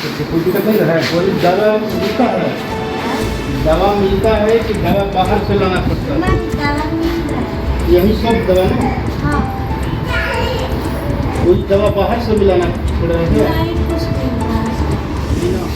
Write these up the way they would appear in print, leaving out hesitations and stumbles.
कोई दिक्कत नहीं है? कोई दवा मिलता है? दवा मिलता है कि दवा बाहर से लाना पड़ता है? दवा मिल रहा है। यही सब दवा ना? हाँ। कोई दवा बाहर से मिलाना पड़ रहा है? नहीं, कुछ नहीं बाहर से। नहीं ना।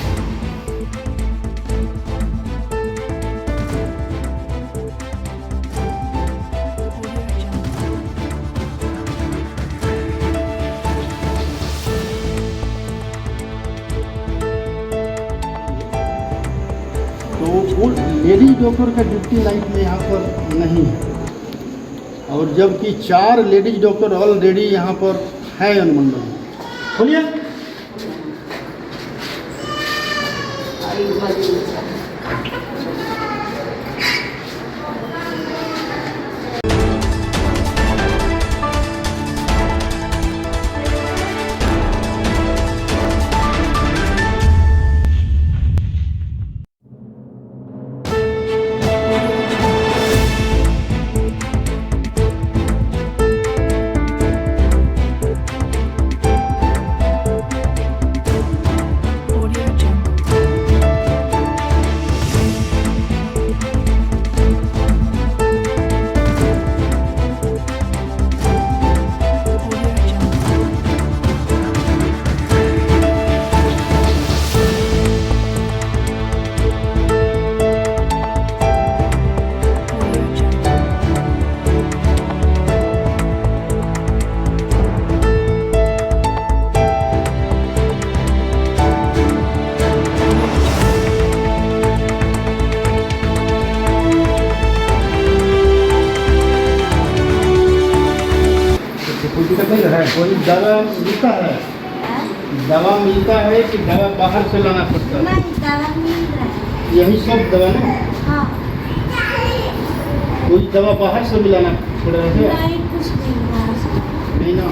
तो वो लेडीज डॉक्टर का ड्यूटी नाइट में यहाँ पर नहीं है, और जबकि 4 लेडीज डॉक्टर ऑलरेडी यहाँ पर है अनुमंडल में। खोलिए। कोई दिक्कत नहीं है? कोई दवा मिलता है? दवा मिलता है कि दवा बाहर से लाना पड़ता है? नहीं, दवा मिल रहा है। यही सब दवा ना? हाँ। कोई दवा बाहर से मिलाना पड़ रहा है? नहीं, कुछ नहीं बाहर से। नहीं ना।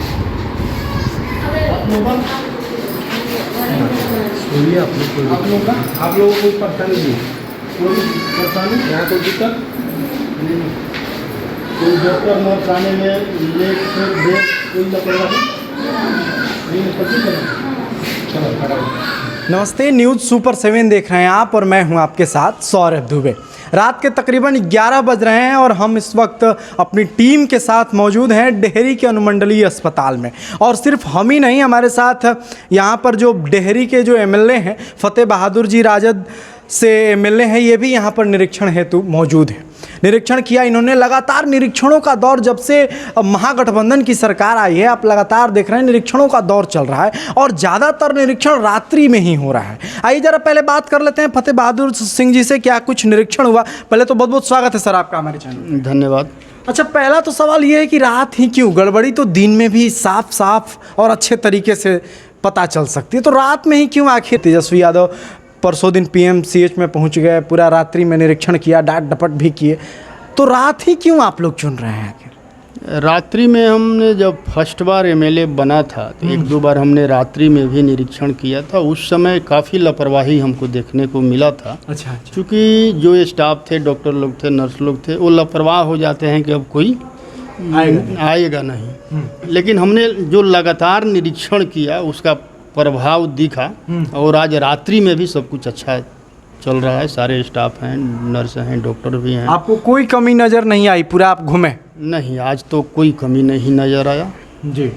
आप लोग का आप लोगों को कोई परेशानी नहीं? कोई परेशानी यहाँ कोई दिक्कत नहीं? कोई डॉक्टर नर्स आने में लेट से देर कोई लापरवाही नहीं? सब ठीक है? चलो खड़ा हो। नमस्ते, न्यूज़ सुपर 7 देख रहे हैं आप, और मैं हूं आपके साथ सौरभ दुबे। रात के तकरीबन 11 बज रहे हैं और हम इस वक्त अपनी टीम के साथ मौजूद हैं डेहरी के अनुमंडलीय अस्पताल में। और सिर्फ हम ही नहीं, हमारे साथ यहाँ पर जो डेहरी के जो एमएलए हैं, फतेह बहादुर जी राजद से एमएलए हैं, ये भी यहाँ पर निरीक्षण हेतु मौजूद हैं। निरीक्षण किया इन्होंने। लगातार निरीक्षणों का दौर, जब से महागठबंधन की सरकार आई है, आप लगातार देख रहे हैं निरीक्षणों का दौर चल रहा है, और ज़्यादातर निरीक्षण रात्रि में ही हो रहा है। आइए जरा पहले बात कर लेते हैं फतेह बहादुर सिंह जी से, क्या कुछ निरीक्षण हुआ। पहले तो बहुत बहुत स्वागत है सर आपका हमारे चैनल। धन्यवाद। अच्छा, पहला तो सवाल ये है कि रात ही क्यों? गड़बड़ी तो दिन में भी साफ साफ और अच्छे तरीके से पता चल सकती है, तो रात में ही क्यों? आखिर तेजस्वी यादव परसों दिन पीएमसीएच में पहुंच गए, पूरा रात्रि में निरीक्षण किया, डांट डपट भी किए, तो रात ही क्यों आप लोग चुन रहे हैं आखिर? रात्रि में हमने जब फर्स्ट बार एमएलए बना था तो 1-2 बार हमने रात्रि में भी निरीक्षण किया था। उस समय काफ़ी लापरवाही हमको देखने को मिला था। अच्छा। क्योंकि जो स्टाफ थे, डॉक्टर लोग थे, नर्स लोग थे, वो लापरवाह हो जाते हैं कि अब कोई आएगा नहीं। लेकिन हमने जो लगातार निरीक्षण किया उसका प्रभाव दिखा, और आज रात्रि में भी सब कुछ अच्छा चल रहा है। सारे स्टाफ हैं, नर्स हैं, डॉक्टर भी हैं। आपको कोई कमी नज़र नहीं आई? पूरा आप घूमे? नहीं, आज तो कोई कमी नहीं नज़र आया जी।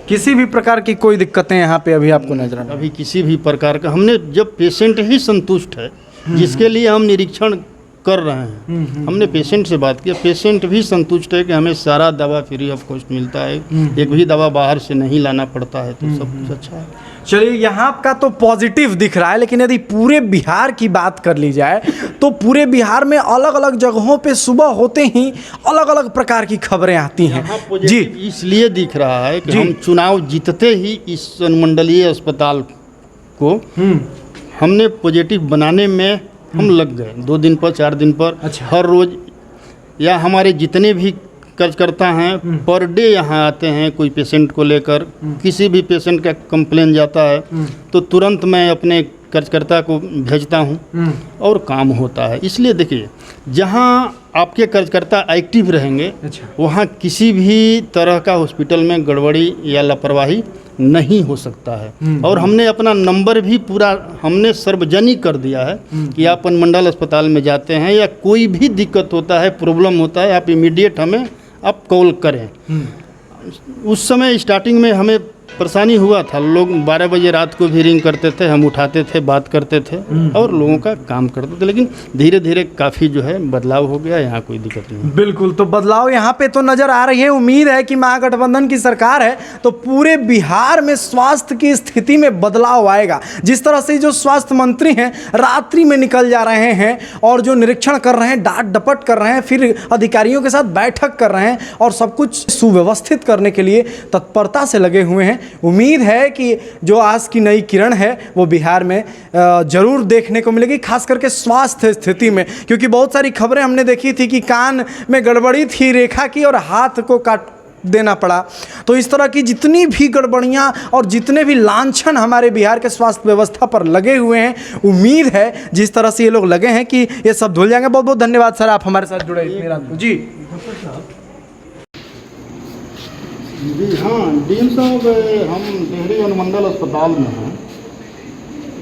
किसी भी प्रकार की कोई दिक्कतें यहाँ पे अभी आपको नजर आ? अभी किसी भी प्रकार का, हमने जब पेशेंट ही संतुष्ट है जिसके लिए हम निरीक्षण कर रहे हैं, हमने पेशेंट से बात किया, पेशेंट भी संतुष्ट है कि हमें सारा दवा फ्री ऑफ कॉस्ट मिलता है, एक भी दवा बाहर से नहीं लाना पड़ता है, तो सब कुछ अच्छा है। चलिए, यहाँ का तो पॉजिटिव दिख रहा है, लेकिन यदि पूरे बिहार की बात कर ली जाए तो पूरे बिहार में अलग अलग जगहों पे सुबह होते ही अलग अलग प्रकार की खबरें आती हैं जी। इसलिए दिख रहा है कि हम चुनाव जीतते ही इस अनुमंडलीय अस्पताल को हमने पॉजिटिव बनाने में हम लग गए। 2 दिन पर 4 दिन पर हर रोज, या हमारे जितने भी कार्यकर्ता हैं पर डे यहाँ आते हैं, कोई पेशेंट को लेकर, किसी भी पेशेंट का कंप्लेन जाता है तो तुरंत मैं अपने कार्यकर्ता को भेजता हूँ और काम होता है। इसलिए देखिए, जहाँ आपके कार्यकर्ता एक्टिव रहेंगे, अच्छा। वहाँ किसी भी तरह का हॉस्पिटल में गड़बड़ी या लापरवाही नहीं हो सकता है। और हमने अपना नंबर भी पूरा हमने सार्वजनिक कर दिया है कि आप अनुमंडल अस्पताल में जाते हैं या कोई भी दिक्कत होता है, प्रॉब्लम होता है, आप इमीडिएट हमें आप कॉल करें। उस समय स्टार्टिंग में हमें परेशानी हुआ था, लोग 12 बजे रात को भी रिंग करते थे, हम उठाते थे, बात करते थे और लोगों का काम करते थे, लेकिन धीरे धीरे काफ़ी जो है बदलाव हो गया, यहाँ कोई दिक्कत नहीं। बिल्कुल, तो बदलाव यहाँ पे तो नज़र आ रही है। उम्मीद है कि महागठबंधन की सरकार है तो पूरे बिहार में स्वास्थ्य की स्थिति में बदलाव आएगा। जिस तरह से जो स्वास्थ्य मंत्री हैं रात्रि में निकल जा रहे हैं और जो निरीक्षण कर रहे हैं, डांट डपट कर रहे हैं, फिर अधिकारियों के साथ बैठक कर रहे हैं और सब कुछ सुव्यवस्थित करने के लिए तत्परता से लगे हुए हैं। उम्मीद है कि जो आज की नई किरण है वो बिहार में जरूर देखने को मिलेगी, खास करके स्वास्थ्य स्थिति में, क्योंकि बहुत सारी खबरें हमने देखी थी कि कान में गड़बड़ी थी रेखा की और हाथ को काट देना पड़ा। तो इस तरह की जितनी भी गड़बड़ियां और जितने भी लांछन हमारे बिहार के स्वास्थ्य व्यवस्था पर लगे हुए हैं, उम्मीद है जिस तरह से ये लोग लगे हैं कि ये सब धुल जाएंगे। बहुत बहुत धन्यवाद सर, आप हमारे साथ जुड़े इतनी रात को। जी जी हाँ, डीएम साहब, हम डेहरी अनुमंडल अस्पताल में हैं।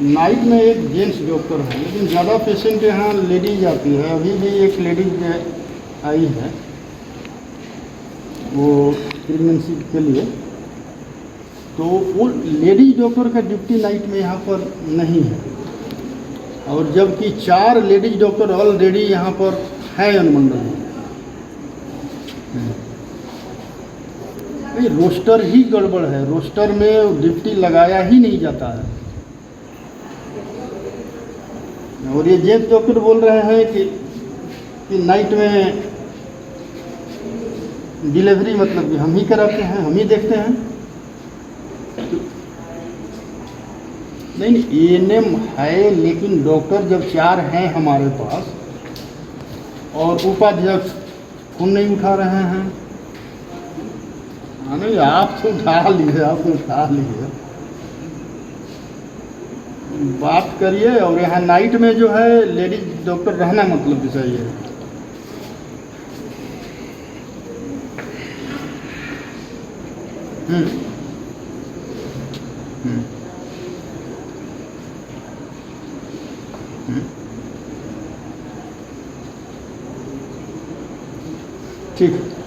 नाइट में एक जेंट्स डॉक्टर है, लेकिन ज़्यादा पेशेंट यहाँ लेडीज आती है। अभी भी एक लेडीज आई है, वो प्रेगनेंसी के लिए, तो वो लेडीज डॉक्टर का ड्यूटी नाइट में यहाँ पर नहीं है। और जबकि 4 लेडीज डॉक्टर ऑलरेडी यहाँ पर है अनुमंडल में। रोस्टर ही गड़बड़ है, रोस्टर में ड्यूटी लगाया ही नहीं जाता है। और ये जेंट्स डॉक्टर बोल रहे हैं कि नाइट में डिलीवरी मतलब कि हम ही कराते हैं, हम ही देखते हैं। नहीं, एएनएम है, लेकिन डॉक्टर जब 4 हैं हमारे पास और उपाध्यक्ष फोन नहीं उठा रहे हैं। नहीं, आप तो उठा लिए, आप तो उठा लिए, बात करिए। और यहाँ नाइट में जो है लेडीज डॉक्टर रहना मतलब भी सही है। ठीक है।